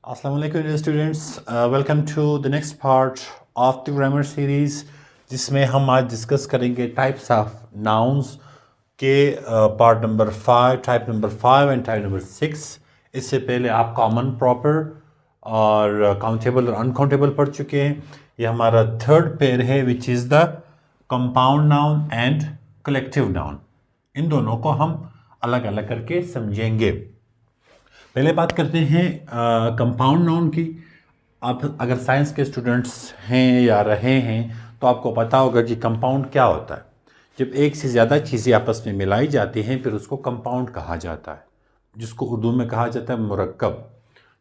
Assalamu alaikum dear students, welcome to the next part of the grammar series जिसमें हम आज discuss करेंगे types of nouns के part number 5, type number 5 and type number 6। इससे पहले आप कॉमन, प्रॉपर और काउंटेबल और अनकाउंटेबल पढ़ चुके हैं। ये हमारा थर्ड पेयर है which is the compound noun and collective noun. इन दोनों को हम अलग अलग करके समझेंगे। पहले बात करते हैं कंपाउंड नाउन की। आप अगर साइंस के स्टूडेंट्स हैं या रहे हैं तो आपको पता होगा कि कंपाउंड क्या होता है। जब एक से ज़्यादा चीज़ें आपस में मिलाई जाती हैं फिर उसको कंपाउंड कहा जाता है, जिसको उर्दू में कहा जाता है मुरक्कब।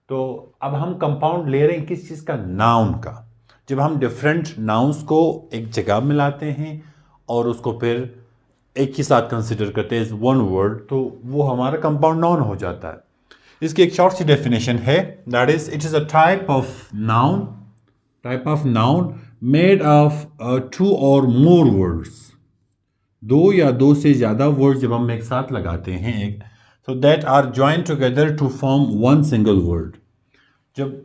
तो अब हम कंपाउंड ले रहे हैं किस चीज़ का? नाउन का। जब हम डिफरेंट नाउन्स को एक जगह मिलाते हैं और उसको फिर एक ही साथ कंसिडर करते हैं वन वर्ड, तो वो हमारा कंपाउंड नाउन हो जाता है। इसकी एक शॉर्ट सी डेफिनेशन है, that is it is a type of noun made of two और मोर वर्ड्स। दो या दो से ज़्यादा वर्ड जब हम एक साथ लगाते हैं एक, so that are join together to form one single word. जब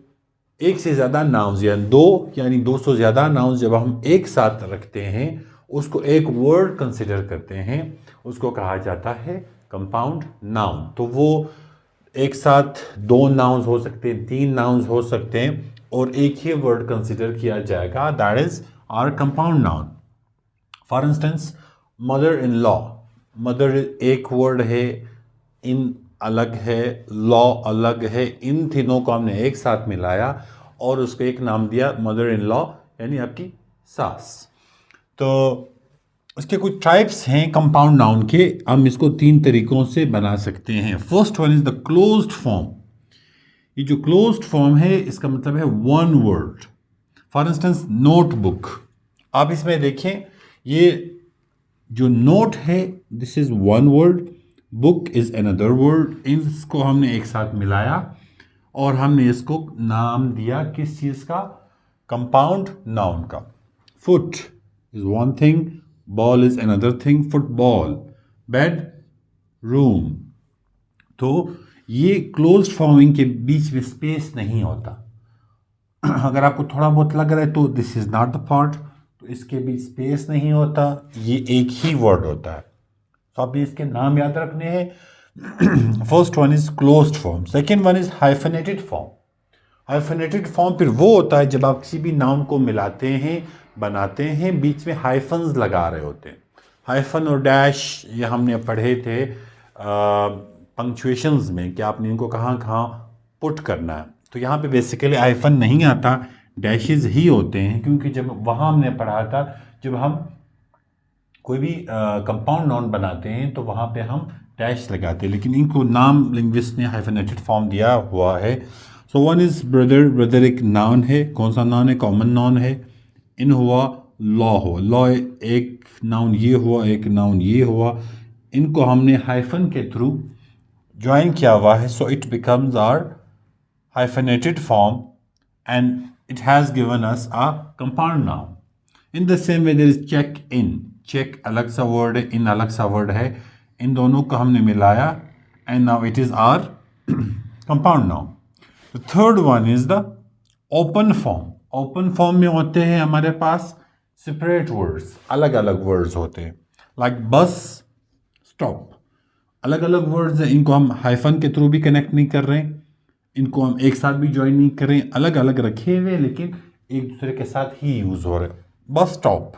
एक से ज़्यादा नाउन्स यानी दो से ज़्यादा नाउन्स जब हम एक साथ रखते हैं, उसको एक वर्ड कंसिडर करते हैं, उसको कहा जाता है कंपाउंड नाउन। तो वो एक साथ दो नाउन्स हो सकते हैं, तीन नाउन्स हो सकते हैं और एक ही वर्ड कंसिडर किया जाएगा, that is our compound noun. For instance mother in law, mother एक वर्ड है, इन अलग है, लॉ अलग है। इन तीनों को हमने एक साथ मिलाया और उसको एक नाम दिया मदर इन लॉ, यानी आपकी सास। तो इसके कुछ टाइप्स हैं कंपाउंड नाउन के। हम इसको तीन तरीकों से बना सकते हैं। First one is the closed form. ये जो क्लोज्ड फॉर्म है इसका मतलब है one word. For instance notebook, आप इसमें देखें, ये जो नोट है this is one word, book is another word. इसको हमने एक साथ मिलाया और हमने इसको नाम दिया किस चीज़ का? कंपाउंड नाउन का। Foot is one thing, ball is another thing, football. Bed, room. तो ये क्लोज फॉर्मिंग के बीच में स्पेस नहीं होता। अगर आपको थोड़ा बहुत लग रहा है तो this is not the part, तो इसके बीच स्पेस नहीं होता, ये एक ही वर्ड होता है। तो आपने इसके नाम याद रखने हैं। First one is closed form, second one is hyphenated form. Hyphenated form फिर वो होता है जब आप किसी भी नाउन को मिलाते हैं, बनाते हैं, बीच में हाइफन्स लगा रहे होते हैं। हाइफन और डैश ये हमने पढ़े थे पंक्चुएशंस में कि आपने इनको कहाँ कहाँ पुट करना है। तो यहाँ पे बेसिकली हाइफन नहीं आता, डैशेस ही होते हैं, क्योंकि जब वहाँ हमने पढ़ा था जब हम कोई भी कंपाउंड नाउन बनाते हैं तो वहाँ पे हम डैश लगाते हैं, लेकिन इनको नाम लिंग्विस्ट ने हाइफेनेटेड फॉर्म दिया हुआ है। So one is brother, brother एक नाउन है। कौन सा नाउन है? कॉमन नाउन है। इन हुआ, लॉ हुआ, लॉ एक नाउन ये हुआ, एक नाउन ये हुआ। इनको हमने हाइफन के थ्रू ज्वाइन किया हुआ है, so it becomes our hyphenated form and it has given us a compound noun. In the same way there is check in, check अलग सा word है, in अलग सा word है, इन दोनों को हमने मिलाया and now it is our compound noun. The third one is the open form. Open form में होते हैं हमारे पास separate words, अलग अलग words होते हैं, like bus, stop, अलग अलग words हैं। इनको हम हाइफन के थ्रू भी कनेक्ट नहीं कर रहे हैं, इनको हम एक साथ भी ज्वाइन नहीं कर रहे हैं, अलग अलग रखे हुए लेकिन एक दूसरे के साथ ही यूज हो रहे हैं। बस स्टॉप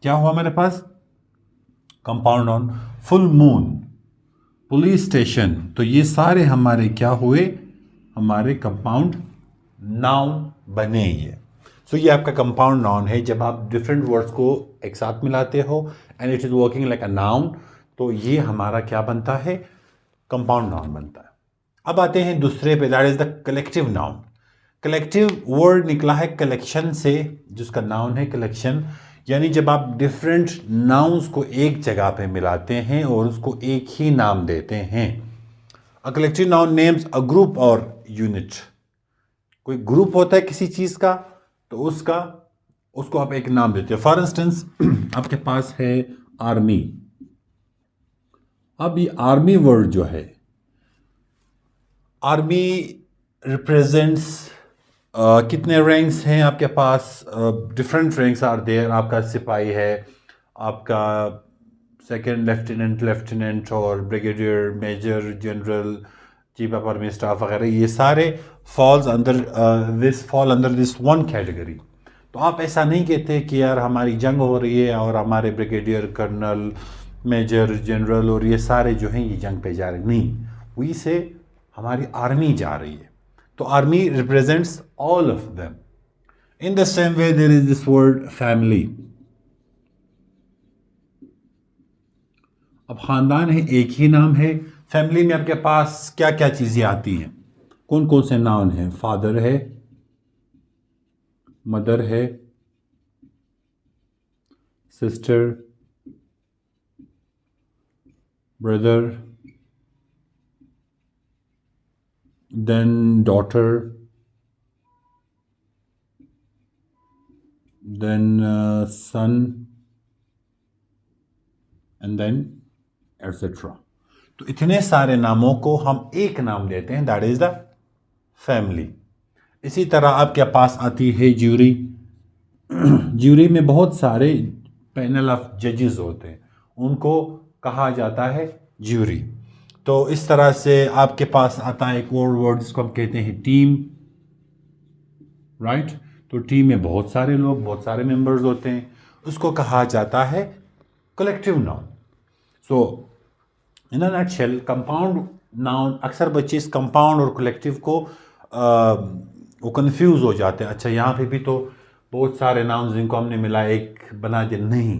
क्या हुआ हमारे पास? Compound noun. Full moon, police station, तो ये सारे हमारे क्या हुए? हमारे कंपाउंड नाउन बने ये। सो ये आपका कंपाउंड नाउन है जब आप डिफरेंट वर्ड्स को एक साथ मिलाते हो and it is working like a noun, तो ये हमारा क्या बनता है? कंपाउंड नाउन बनता है। अब आते हैं दूसरे पे, that is the collective noun. Collective word निकला है कलेक्शन से, जिसका नाउन है कलेक्शन, यानी जब आप डिफरेंट नाउन्स को एक जगह पे मिलाते हैं और उसको एक ही नाम देते हैं। A collective noun names a group और यूनिट। कोई ग्रुप होता है किसी चीज का, तो उसको आप एक नाम देते हैं। फॉर इंस्टेंस आपके पास है आर्मी। अब ये आर्मी वर्ड जो है, आर्मी रिप्रेजेंट्स कितने रैंक्स हैं आपके पास, डिफरेंट रैंक्स आर देयर। आपका सिपाही है, आपका सेकंड लेफ्टिनेंट, लेफ्टिनेंट और brigadier, major, general, chief of army staff वगैरह, ये सारे fall under this one category. तो आप ऐसा नहीं कहते कि यार हमारी जंग हो रही है और हमारे ब्रिगेडियर, कर्नल, मेजर, जनरल और ये सारे जो हैं ये जंग पे जा रहे हैं, नहीं, वही से हमारी आर्मी जा रही है। तो army represents all of them. In the same way there is this word family. अब खानदान है, एक ही नाम है। फैमिली में आपके पास क्या क्या चीज़ें आती हैं, कौन कौन से नाउन हैं? फादर है, मदर है, sister, brother, then daughter, then son, and then etcetera. तो इतने सारे नामों को हम एक नाम देते हैं, दैट इज द फैमिली। इसी तरह आपके पास आती है ज्यूरी। ज्यूरी में बहुत सारे पैनल ऑफ जजेस होते हैं, उनको कहा जाता है ज्यूरी। तो इस तरह से आपके पास आता है एक और वर्ड जिसको हम कहते हैं टीम, राइट। तो टीम में बहुत सारे लोग, बहुत सारे मेंबर्स होते हैं, उसको कहा जाता है collective noun. So in a nutshell, compound noun, अक्सर बच्चे इस कंपाउंड और कलेक्टिव को वो कंफ्यूज हो जाते हैं। अच्छा, यहाँ पे भी तो बहुत सारे नाउन जिनको हमने मिला एक बना दिया, नहीं।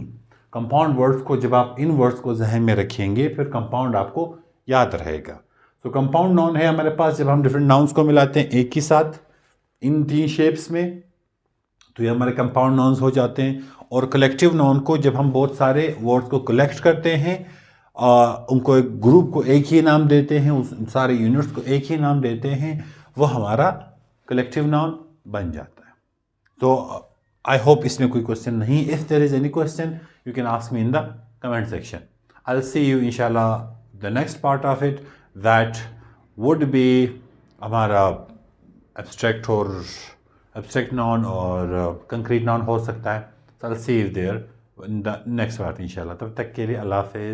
कंपाउंड वर्ड्स को जब आप इन वर्ड्स को जहन में रखेंगे फिर कंपाउंड आपको याद रहेगा। तो कंपाउंड नाउन है हमारे पास, जब हम डिफरेंट नाउन्स को मिलाते हैं एक ही साथ इन 3 शेप्स में, तो ये हमारे कंपाउंड नाउन्स हो जाते हैं। और कलेक्टिव नाउन को जब हम बहुत सारे वर्ड्स को कलेक्ट करते हैं, उनको एक ग्रुप को एक ही नाम देते हैं, उस सारे यूनिट्स को एक ही नाम देते हैं, वो हमारा कलेक्टिव नाउन बन जाता है। तो आई होप इसमें कोई क्वेश्चन नहीं। If there is any question you can ask me in the comment section. I will see you इंशाल्लाह the next part of it, that would be हमारा एब्स्ट्रैक्ट और एब्स्ट्रैक्ट नाउन और concrete noun हो सकता है। I will see you there in the next part इंशाल्लाह। तब तक के लिए अल्लाह हाफ़िज़।